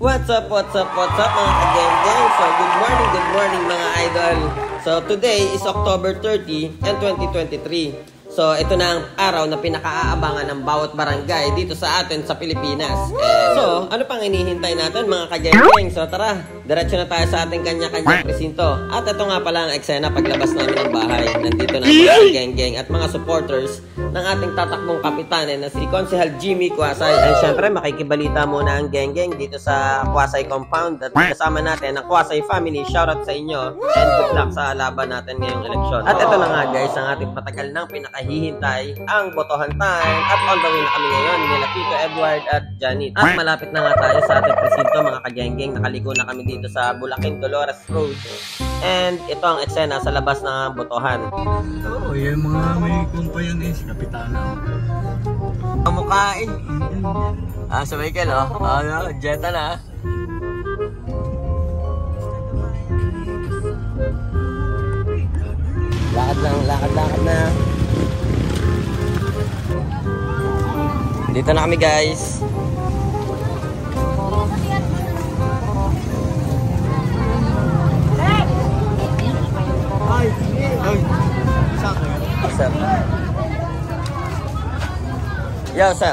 What's up mga kageng-geng? So good morning mga idol. So today is October 30 and 2023. So ito na ang araw na pinaka-aabangan ng bawat barangay dito sa atin sa Pilipinas. So ano pang hinihintay natin mga kageng-geng? So tara, diretso na tayo sa ating kanya-kanya presinto. At ito nga pala ang eksena paglabas namin ng bahay. Nandito na mga kageng-geng at mga supporters ng ating tatakbong kapitan na si Konsehal Jimmy Quasay. And syempre makikibalita muna ang geng-geng dito sa Quasay compound at kasama natin ang Quasay family. Shoutout sa inyo and good luck sa laban natin ngayong eleksyon. At ito na nga guys, ang ating patagal ng pinakahihintay, ang botohan time. At on the way na kami ngayon nila Tito Edward at Janet. At malapit na nga tayo sa ating presinto mga kageng-geng. Nakaligo na kami dito sa Bulacan Dolores Road. And ito ang eksena sa labas ng botohan. Oo, yung mga may kumpayan si Kapitana. Ang mukha eh. Sa Michael Jetta na. Lakad na. Dito na kami guys. Sir. Yo, sir.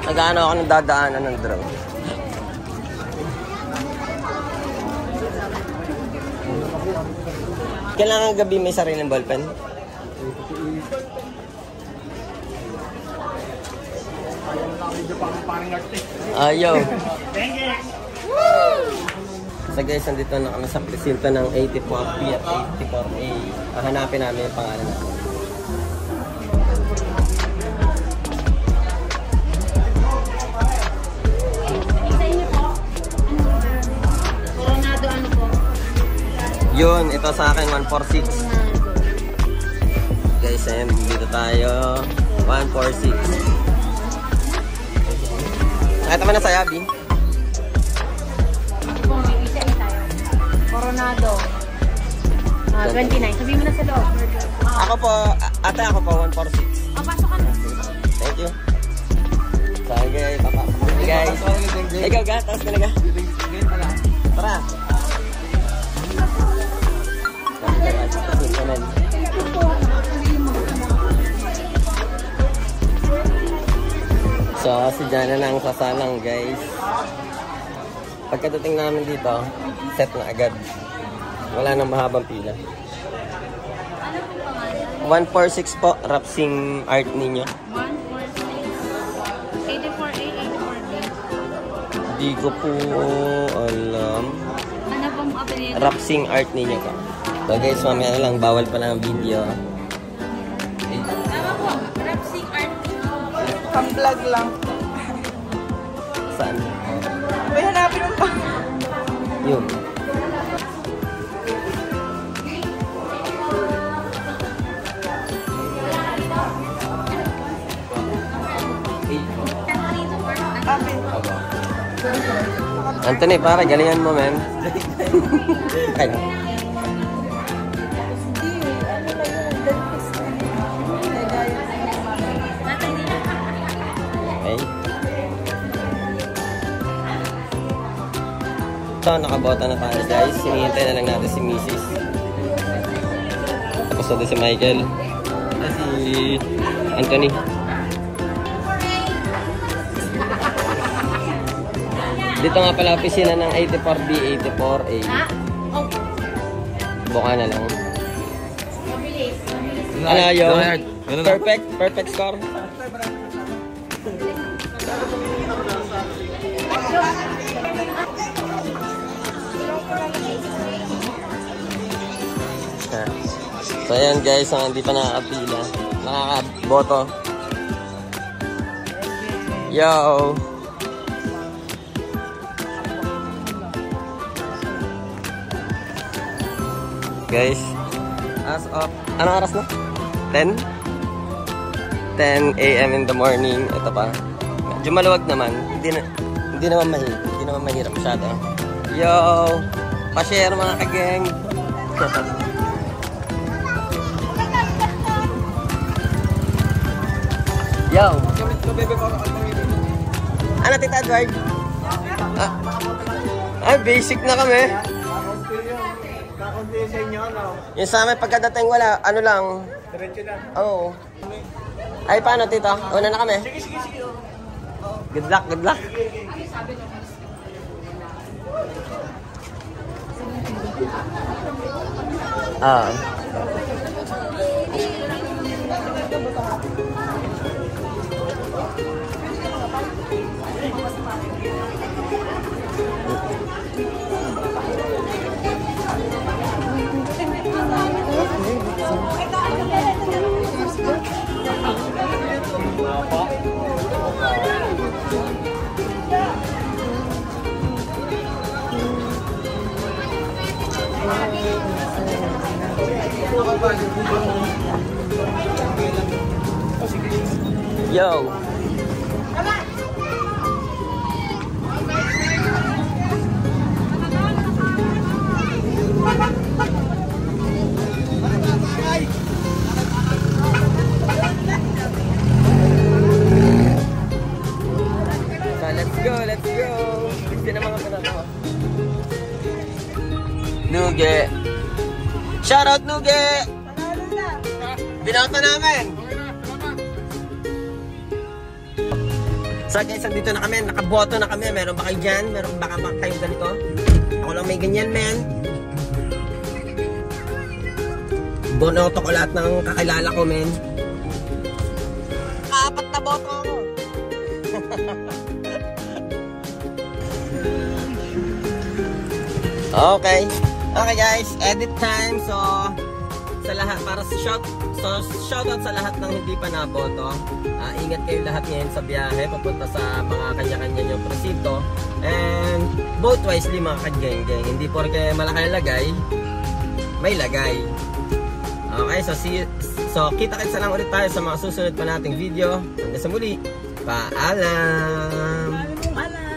Nag-ano ako ng dadaanan ng drone. Kailangan gabi may sariling ballpen? Yo. So guys, nandito na kami sa presinto ng 84B at 84A. Hanapin namin yung pangalan natin. Coronado ano po? Yun, ito sa akin 146. Guys, ayan, dito tayo 146. Nakita mo na sa Yabi? Coronado. 29. Sabihin mo na sa loob. Ako po 146. Pasok ka na. Thank you. Sige, papa. Guys. Ikaw ga, tapos ka na ga. Tara. So, si Jana na ang sasalang guys. Pagkadating namin dito, set na agad. Wala nang mahabang pila. 146 po, Rapsing Art ninyo. 146. 84A, 84B. Di ko po alam. Ano pong apelido? Rapsing Art ninyo po. So guys, mamaya lang, bawal pa lang ang video. Tama po, Rapsing Art. Pang-vlog lang. Saan? May hanapin mo pa. Yun. Anthony, para galingan mo, men. Ay. Okay. So, nakabota na tayo, guys. Hinihintay na lang natin si Mrs. Tapos na si Michael. Si Anthony. Dito nga pala opisina ng 84B, 84A. Buka na lang. Ano yun? Perfect score. So ayan guys, hindi pa nakakapila. Nakakaboto. Yo! Guys, as of, anong oras na? 10? 10 AM in the morning. Ito pa. Medyo maluwag naman. Hindi naman mahirap masyado. Yo! Pa-share mga kageng! Yo. Ano, Tita Edward? Ay, basic na kami. Kakunti sa inyo, ano? Yung sa amin, pagkadating wala, ano lang. Diretso na. Oo. Ay, paano, Tito? Una na kami. Sige. Good luck, good luck. Ah. Yo. So, let's go. Gusto na mga pinagawa. Nuge. Shoutout, Nuge! Panalo na. Binauta namin! So guys, andito na kami. Nakaboto na kami. Meron ba kayo dyan? Meron ba kayong ganito? Ako lang may ganyan, men. Bonoto ko lahat ng kakilala ko, men. 4 na boto ako. Okay. Okay guys, edit time. So sa lahat para sa shoutout sa lahat ng hindi pa naboto. Ingat kayo lahat ngayon sa biyahe papunta sa mga kanya-kanya nyong presinto. And vote wisely mga kageng-geng. Hindi porke malaki ang lagay, may lagay. Okay, so kita-kits na lang ulit tayo sa mga susunod pa nating video. Hanggang sa muli. Paalam. Alam.